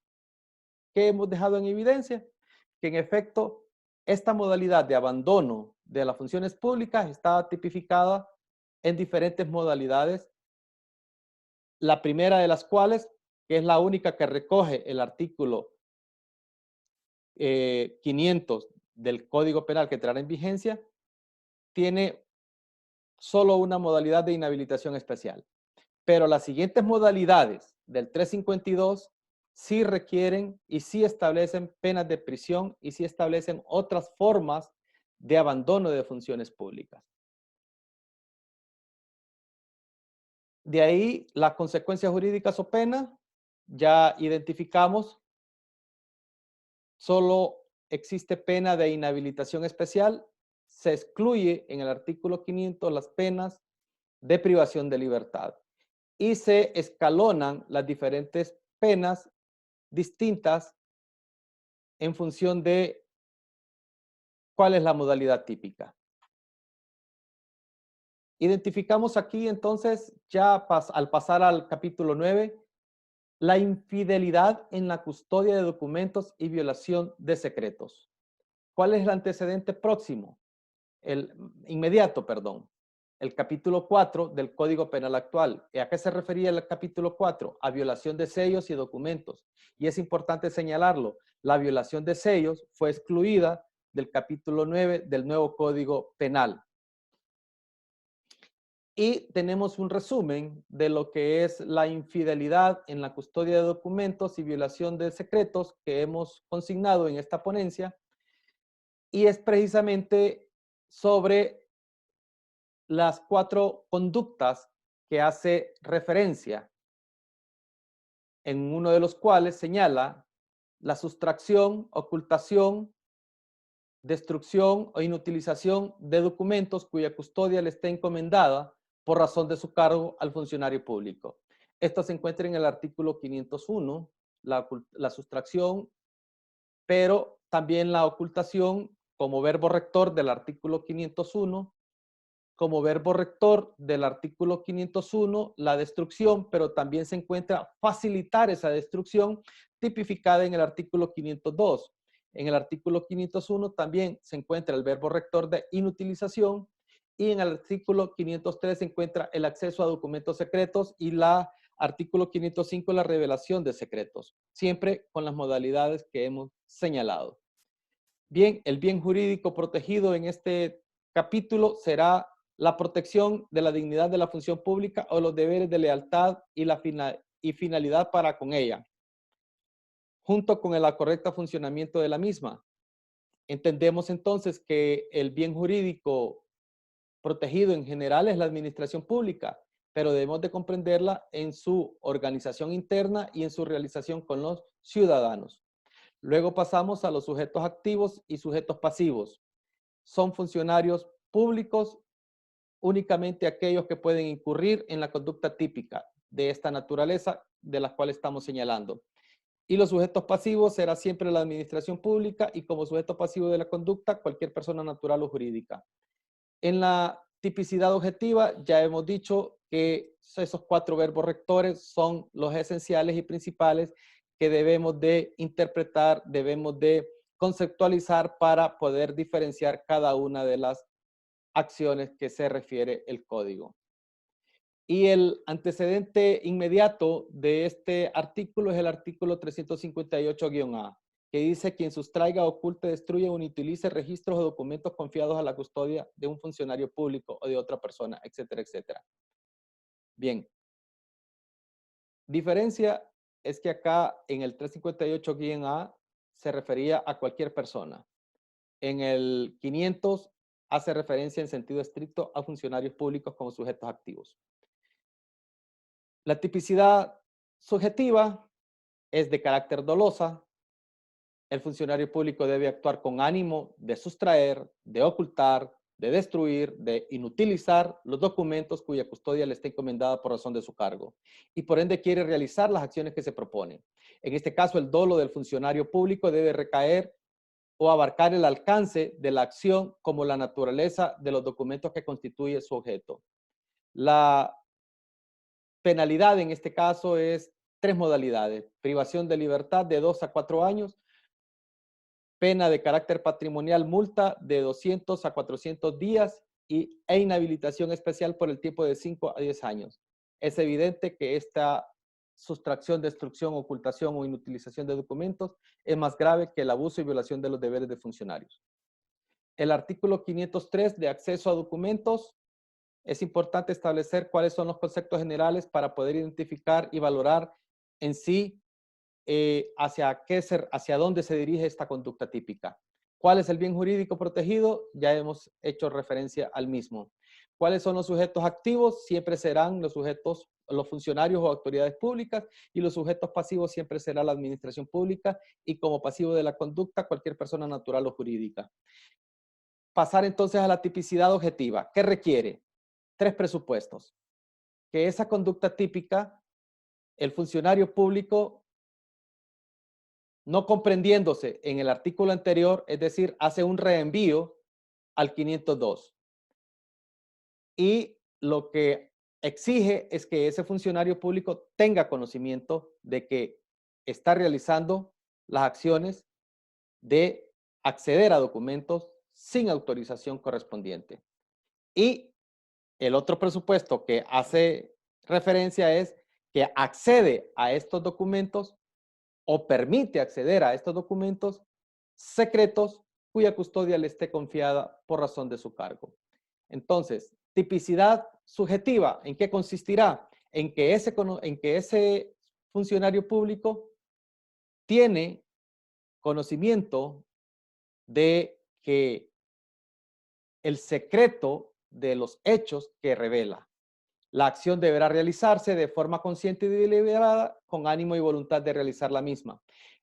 ¿Qué hemos dejado en evidencia? Que en efecto, esta modalidad de abandono de las funciones públicas está tipificada en diferentes modalidades. La primera de las cuales, que es la única que recoge el artículo 500 del Código Penal que entrará en vigencia, tiene solo una modalidad de inhabilitación especial. Pero las siguientes modalidades del 352 sí requieren y sí establecen penas de prisión y sí establecen otras formas de abandono de funciones públicas. De ahí las consecuencias jurídicas o pena, ya identificamos, solo existe pena de inhabilitación especial, se excluye en el artículo 500 las penas de privación de libertad y se escalonan las diferentes penas distintas en función de cuál es la modalidad típica. Identificamos aquí entonces, ya al pasar al capítulo 9, la infidelidad en la custodia de documentos y violación de secretos. ¿Cuál es el antecedente próximo? El inmediato, perdón. El capítulo 4 del Código Penal actual. ¿A qué se refería el capítulo 4? A violación de sellos y documentos. Y es importante señalarlo, la violación de sellos fue excluida del capítulo 9 del nuevo Código Penal. Y tenemos un resumen de lo que es la infidelidad en la custodia de documentos y violación de secretos que hemos consignado en esta ponencia. Y es precisamente sobre las 4 conductas que hace referencia, en uno de los cuales señala la sustracción, ocultación, destrucción o inutilización de documentos cuya custodia le esté encomendada por razón de su cargo al funcionario público. Esto se encuentra en el artículo 501, la sustracción, pero también la ocultación como verbo rector del artículo 501, como verbo rector del artículo 501, la destrucción, pero también se encuentra facilitar esa destrucción tipificada en el artículo 502. En el artículo 501 también se encuentra el verbo rector de inutilización y en el artículo 503 se encuentra el acceso a documentos secretos y la artículo 505 la revelación de secretos, siempre con las modalidades que hemos señalado. Bien, el bien jurídico protegido en este capítulo será la protección de la dignidad de la función pública o los deberes de lealtad y finalidad para con ella, junto con el correcto funcionamiento de la misma. Entendemos entonces que el bien jurídico protegido en general es la administración pública, pero debemos de comprenderla en su organización interna y en su realización con los ciudadanos. Luego pasamos a los sujetos activos y sujetos pasivos. Son funcionarios públicos únicamente aquellos que pueden incurrir en la conducta típica de esta naturaleza de las cuales estamos señalando. Y los sujetos pasivos será siempre la administración pública y como sujeto pasivo de la conducta, cualquier persona natural o jurídica. En la tipicidad objetiva ya hemos dicho que esos 4 verbos rectores son los esenciales y principales que debemos de interpretar, debemos de conceptualizar para poder diferenciar cada una de las acciones que se refiere el código. Y el antecedente inmediato de este artículo es el artículo 358-A, que dice: quien sustraiga, oculte, destruya o inutilice registros o documentos confiados a la custodia de un funcionario público o de otra persona, etcétera, etcétera. Bien. Diferencia es que acá en el 358-A se refería a cualquier persona. En el 500 hace referencia en sentido estricto a funcionarios públicos como sujetos activos. La tipicidad subjetiva es de carácter dolosa. El funcionario público debe actuar con ánimo de sustraer, de ocultar, de destruir, de inutilizar los documentos cuya custodia le está encomendada por razón de su cargo y por ende quiere realizar las acciones que se proponen. En este caso, el dolo del funcionario público debe recaer o abarcar el alcance de la acción como la naturaleza de los documentos que constituye su objeto. La penalidad en este caso es 3 modalidades: privación de libertad de 2 a 4 años, pena de carácter patrimonial, multa de 200 a 400 días e inhabilitación especial por el tiempo de 5 a 10 años. Es evidente que esta sustracción, destrucción, ocultación o inutilización de documentos es más grave que el abuso y violación de los deberes de funcionarios. El artículo 503 de acceso a documentos. Es importante establecer cuáles son los conceptos generales para poder identificar y valorar en sí hacia dónde se dirige esta conducta típica. ¿Cuál es el bien jurídico protegido? Ya hemos hecho referencia al mismo. ¿Cuáles son los sujetos activos? Siempre serán los sujetos, los funcionarios o autoridades públicas, y los sujetos pasivos siempre será la administración pública y como pasivo de la conducta cualquier persona natural o jurídica. Pasar entonces a la tipicidad objetiva. ¿Qué requiere? 3 presupuestos. Que esa conducta típica, el funcionario público, no comprendiéndose en el artículo anterior, es decir, hace un reenvío al 502. Y lo que exige es que ese funcionario público tenga conocimiento de que está realizando las acciones de acceder a documentos sin autorización correspondiente. Y el otro presupuesto que hace referencia es que accede a estos documentos o permite acceder a estos documentos secretos cuya custodia le esté confiada por razón de su cargo. Entonces, tipicidad subjetiva, ¿en qué consistirá? En que ese funcionario público tiene conocimiento de que el secreto de los hechos que revela. La acción deberá realizarse de forma consciente y deliberada con ánimo y voluntad de realizar la misma.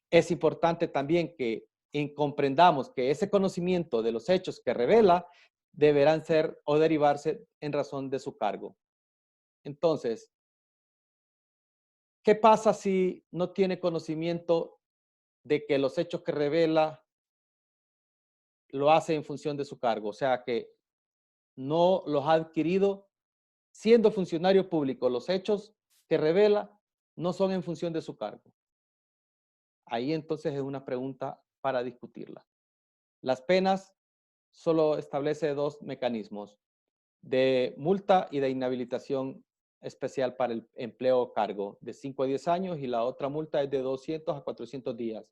Es importante también que comprendamos que ese conocimiento de los hechos que revela deberán ser o derivarse en razón de su cargo. Entonces, ¿qué pasa si no tiene conocimiento de que los hechos que revela lo hace en función de su cargo? O sea, que no los ha adquirido siendo funcionario público. Los hechos que revela no son en función de su cargo. Ahí entonces es una pregunta para discutirla. Las penas solo establece 2 mecanismos: de multa y de inhabilitación especial para el empleo o cargo, de 5 a 10 años, y la otra multa es de 200 a 400 días.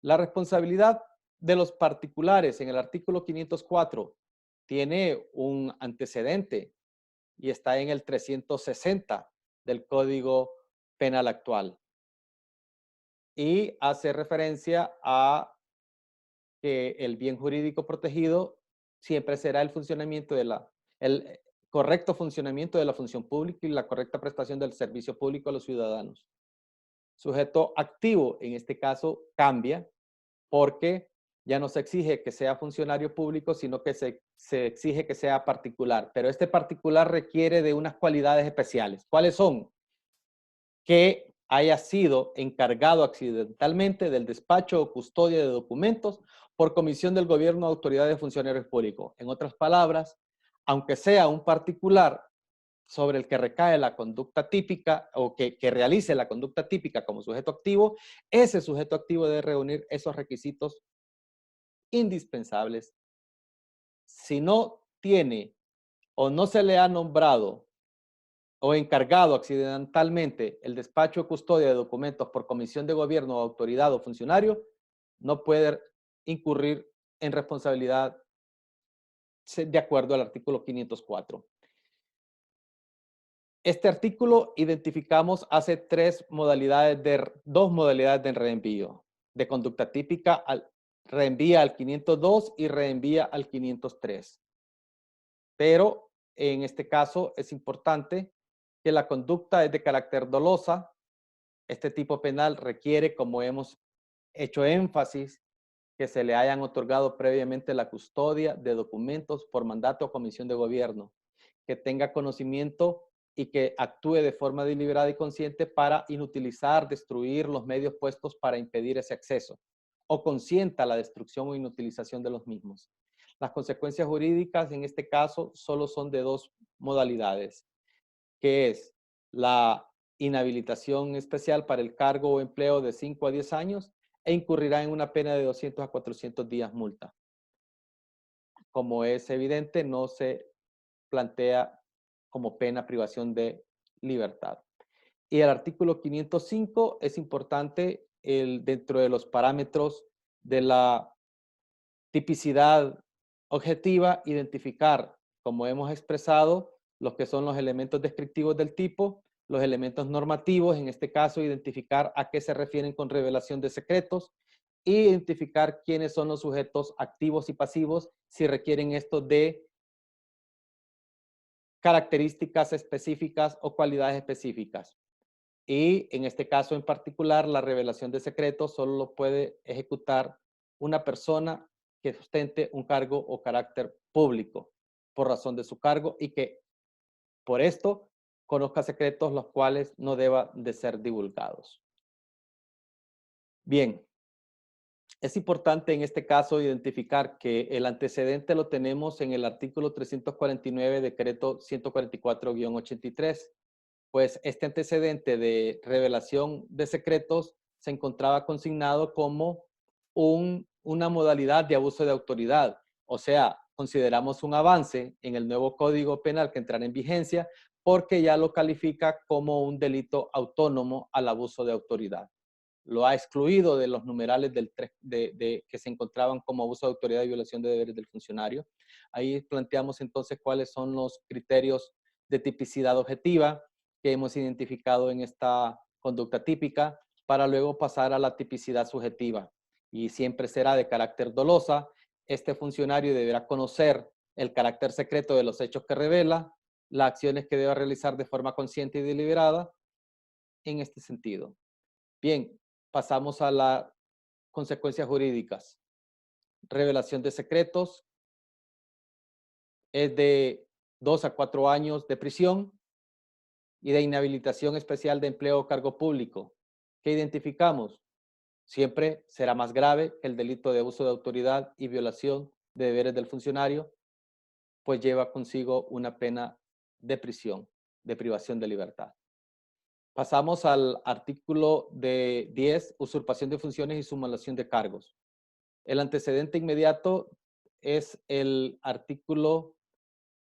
La responsabilidad de los particulares en el artículo 504 tiene un antecedente y está en el 360 del Código Penal actual. Y hace referencia a que el bien jurídico protegido siempre será el funcionamiento el correcto funcionamiento de la función pública y la correcta prestación del servicio público a los ciudadanos. Sujeto activo, en este caso, cambia porque ya no se exige que sea funcionario público, sino que se exige que sea particular. Pero este particular requiere de unas cualidades especiales. ¿Cuáles son? Que haya sido encargado accidentalmente del despacho o custodia de documentos por comisión del gobierno o autoridad de funcionarios públicos. En otras palabras, aunque sea un particular sobre el que recae la conducta típica o que realice la conducta típica como sujeto activo, ese sujeto activo debe reunir esos requisitos indispensables. Si no tiene o no se le ha nombrado o encargado accidentalmente el despacho o custodia de documentos por comisión de gobierno, autoridad o funcionario, no puede incurrir en responsabilidad de acuerdo al artículo 504. Este artículo identificamos hace dos modalidades de reenvío. De conducta típica, reenvía al 502 y reenvía al 503. Pero en este caso es importante que la conducta es de carácter dolosa. Este tipo penal requiere, como hemos hecho énfasis, que se le hayan otorgado previamente la custodia de documentos por mandato o comisión de gobierno, que tenga conocimiento y que actúe de forma deliberada y consciente para inutilizar, destruir los medios puestos para impedir ese acceso, o consienta la destrucción o inutilización de los mismos. Las consecuencias jurídicas en este caso solo son de dos modalidades, que es la inhabilitación especial para el cargo o empleo de 5 a 10 años e incurrirá en una pena de 200 a 400 días multa. Como es evidente, no se plantea como pena privación de libertad. Y el artículo 505 es importante dentro de los parámetros de la tipicidad objetiva, identificar, como hemos expresado, los que son los elementos descriptivos del tipo, los elementos normativos, en este caso, identificar a qué se refieren con revelación de secretos, e identificar quiénes son los sujetos activos y pasivos, si requieren esto de características específicas o cualidades específicas. Y en este caso en particular, la revelación de secretos solo lo puede ejecutar una persona que sustente un cargo o carácter público por razón de su cargo y que por esto conozca secretos los cuales no deban de ser divulgados. Bien, es importante en este caso identificar que el antecedente lo tenemos en el artículo 349, decreto 144-83, pues este antecedente de revelación de secretos se encontraba consignado como una modalidad de abuso de autoridad. O sea, consideramos un avance en el nuevo Código Penal que entrará en vigencia porque ya lo califica como un delito autónomo al abuso de autoridad. Lo ha excluido de los numerales que se encontraban como abuso de autoridad y violación de deberes del funcionario. Ahí planteamos entonces cuáles son los criterios de tipicidad objetiva que hemos identificado en esta conducta típica para luego pasar a la tipicidad subjetiva. Y siempre será de carácter dolosa. Este funcionario deberá conocer el carácter secreto de los hechos que revela, las acciones que debe realizar de forma consciente y deliberada en este sentido. Bien, pasamos a las consecuencias jurídicas. Revelación de secretos es de 2 a 4 años de prisión y de inhabilitación especial de empleo o cargo público. ¿Qué identificamos? Siempre será más grave que el delito de abuso de autoridad y violación de deberes del funcionario, pues lleva consigo una pena de prisión, de privación de libertad. Pasamos al artículo 10, usurpación de funciones y simulación de cargos. El antecedente inmediato es el artículo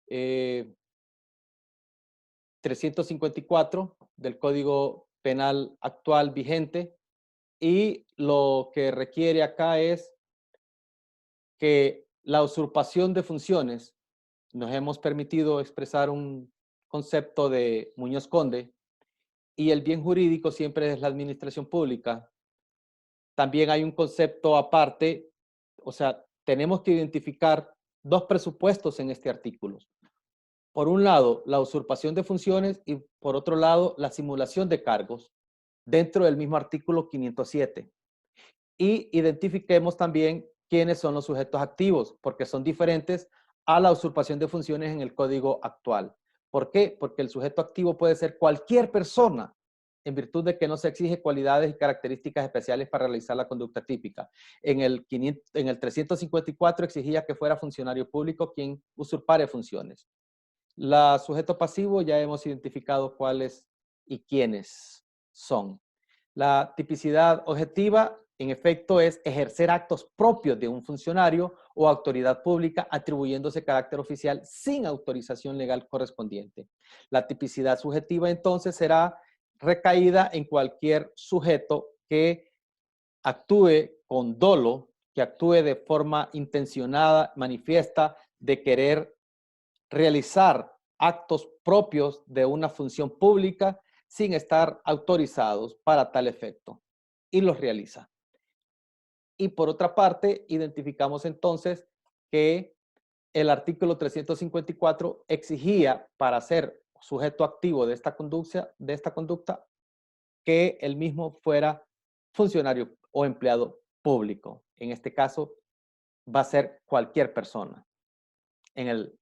354 del Código Penal actual vigente, y lo que requiere acá es que la usurpación de funciones, nos hemos permitido expresar un concepto de Muñoz Conde, y el bien jurídico siempre es la administración pública. También hay un concepto aparte, o sea, tenemos que identificar dos presupuestos en este artículo. Por un lado, la usurpación de funciones y por otro lado, la simulación de cargos dentro del mismo artículo 507. Y identifiquemos también quiénes son los sujetos activos, porque son diferentes a la usurpación de funciones en el código actual. ¿Por qué? Porque el sujeto activo puede ser cualquier persona, en virtud de que no se exige cualidades y características especiales para realizar la conducta típica. En el 354 exigía que fuera funcionario público quien usurpare funciones. La sujeto pasivo ya hemos identificado cuáles y quiénes son. La tipicidad objetiva, en efecto, es ejercer actos propios de un funcionario o autoridad pública atribuyéndose carácter oficial sin autorización legal correspondiente. La tipicidad subjetiva, entonces, será recaída en cualquier sujeto que actúe con dolo, que actúe de forma intencionada, manifiesta, de querer realizar actos propios de una función pública sin estar autorizados para tal efecto y los realiza. Y por otra parte, identificamos entonces que el artículo 354 exigía para ser sujeto activo de esta conducta que el mismo fuera funcionario o empleado público. En este caso, va a ser cualquier persona. En el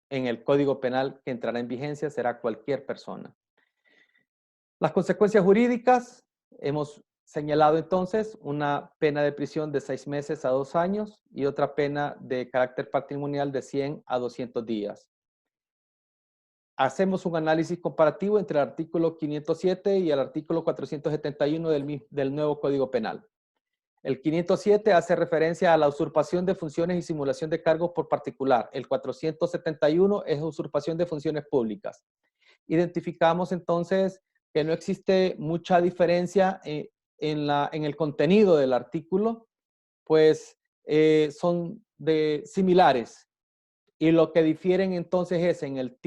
en el Código Penal que entrará en vigencia será cualquier persona. Las consecuencias jurídicas, hemos señalado entonces una pena de prisión de 6 meses a 2 años y otra pena de carácter patrimonial de 100 a 200 días. Hacemos un análisis comparativo entre el artículo 507 y el artículo 471 del nuevo Código Penal. El 507 hace referencia a la usurpación de funciones y simulación de cargos por particular. El 471 es usurpación de funciones públicas. Identificamos entonces que no existe mucha diferencia en el contenido del artículo, pues son similares. Y lo que difieren entonces es en el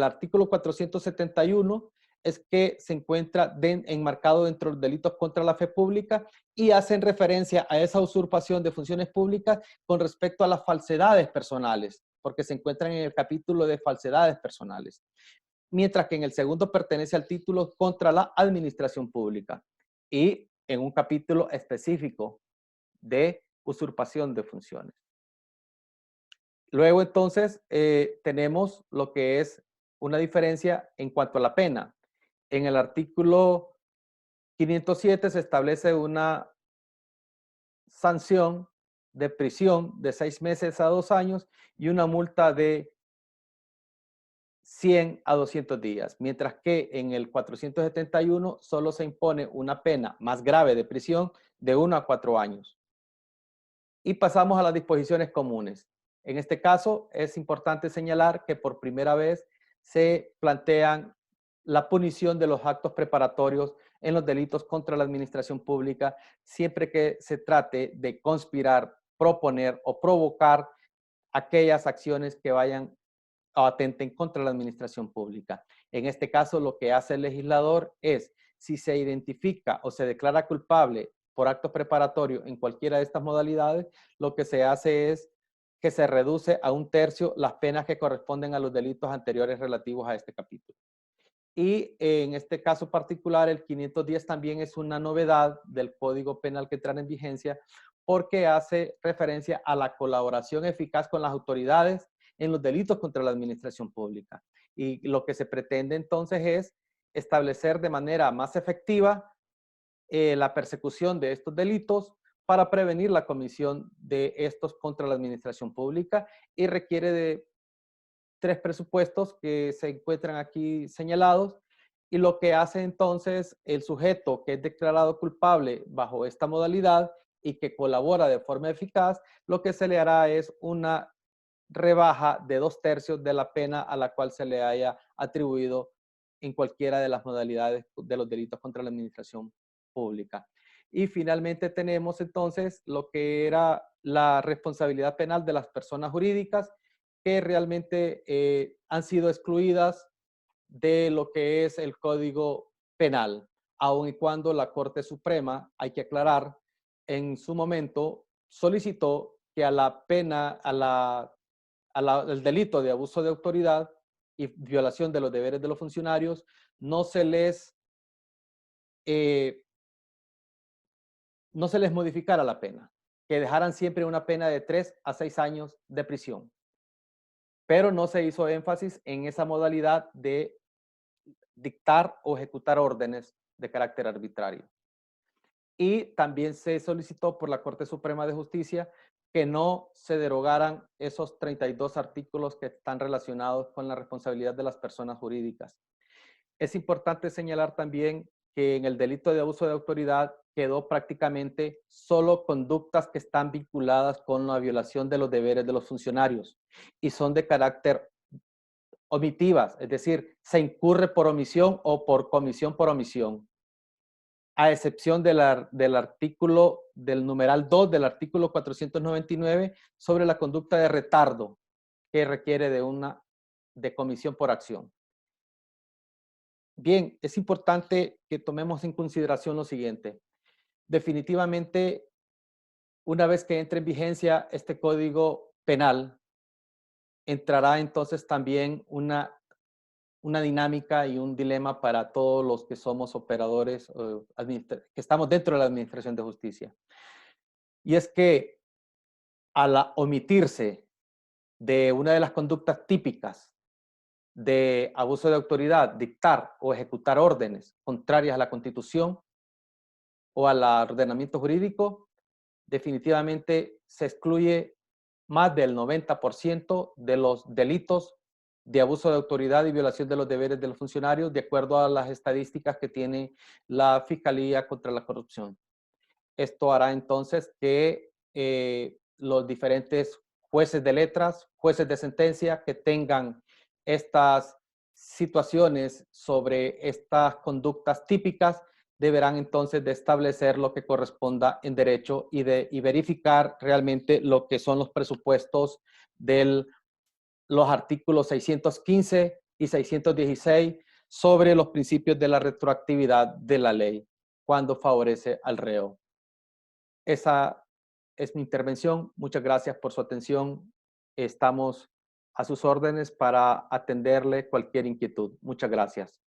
artículo 471, es que se encuentra enmarcado dentro de los delitos contra la fe pública y hacen referencia a esa usurpación de funciones públicas con respecto a las falsedades personales, porque se encuentran en el capítulo de falsedades personales. Mientras que en el segundo pertenece al título contra la administración pública y en un capítulo específico de usurpación de funciones. Luego entonces tenemos lo que es una diferencia en cuanto a la pena. En el artículo 507 se establece una sanción de prisión de 6 meses a 2 años y una multa de 100 a 200 días, mientras que en el 471 solo se impone una pena más grave de prisión de 1 a 4 años. Y pasamos a las disposiciones comunes. En este caso, es importante señalar que por primera vez se plantean la punición de los actos preparatorios en los delitos contra la administración pública, siempre que se trate de conspirar, proponer o provocar aquellas acciones que vayan o atenten contra la administración pública. En este caso, lo que hace el legislador es, si se identifica o se declara culpable por acto preparatorio en cualquiera de estas modalidades, lo que se hace es que se reduce a 1/3 las penas que corresponden a los delitos anteriores relativos a este capítulo. Y en este caso particular, el 510 también es una novedad del Código Penal que entra en vigencia porque hace referencia a la colaboración eficaz con las autoridades en los delitos contra la administración pública. Y lo que se pretende entonces es establecer de manera más efectiva la persecución de estos delitos para prevenir la comisión de estos contra la administración pública y requiere de 3 presupuestos que se encuentran aquí señalados y lo que hace entonces el sujeto que es declarado culpable bajo esta modalidad y que colabora de forma eficaz, lo que se le hará es una rebaja de 2/3 de la pena a la cual se le haya atribuido en cualquiera de las modalidades de los delitos contra la administración pública. Y finalmente tenemos entonces lo que era la responsabilidad penal de las personas jurídicas que realmente han sido excluidas de lo que es el Código Penal, aun y cuando la Corte Suprema, hay que aclarar, en su momento solicitó que a la pena, al delito de abuso de autoridad y violación de los deberes de los funcionarios, no se les, no se les modificara la pena. que dejaran siempre una pena de 3 a 6 años de prisión. Pero no se hizo énfasis en esa modalidad de dictar o ejecutar órdenes de carácter arbitrario. Y también se solicitó por la Corte Suprema de Justicia que no se derogaran esos 32 artículos que están relacionados con la responsabilidad de las personas jurídicas. Es importante señalar también que en el delito de abuso de autoridad quedó prácticamente solo conductas que están vinculadas con la violación de los deberes de los funcionarios y son de carácter omitivas, es decir, se incurre por omisión o por comisión por omisión, a excepción del artículo, del numeral 2 del artículo 499 sobre la conducta de retardo que requiere de comisión por acción. Bien, es importante que tomemos en consideración lo siguiente. Definitivamente, una vez que entre en vigencia este código penal, entrará entonces también una dinámica y un dilema para todos los que somos operadores, que estamos dentro de la Administración de Justicia. Y es que al omitirse de una de las conductas típicas de abuso de autoridad, dictar o ejecutar órdenes contrarias a la Constitución o al ordenamiento jurídico, definitivamente se excluye más del 90% de los delitos de abuso de autoridad y violación de los deberes de los funcionarios, de acuerdo a las estadísticas que tiene la Fiscalía contra la Corrupción. Esto hará entonces que los diferentes jueces de letras, jueces de sentencia que tengan estas situaciones sobre estas conductas típicas, deberán entonces de establecer lo que corresponda en derecho y verificar realmente lo que son los presupuestos de los artículos 615 y 616 sobre los principios de la retroactividad de la ley cuando favorece al reo. Esa es mi intervención. Muchas gracias por su atención. Estamos a sus órdenes para atenderle cualquier inquietud. Muchas gracias.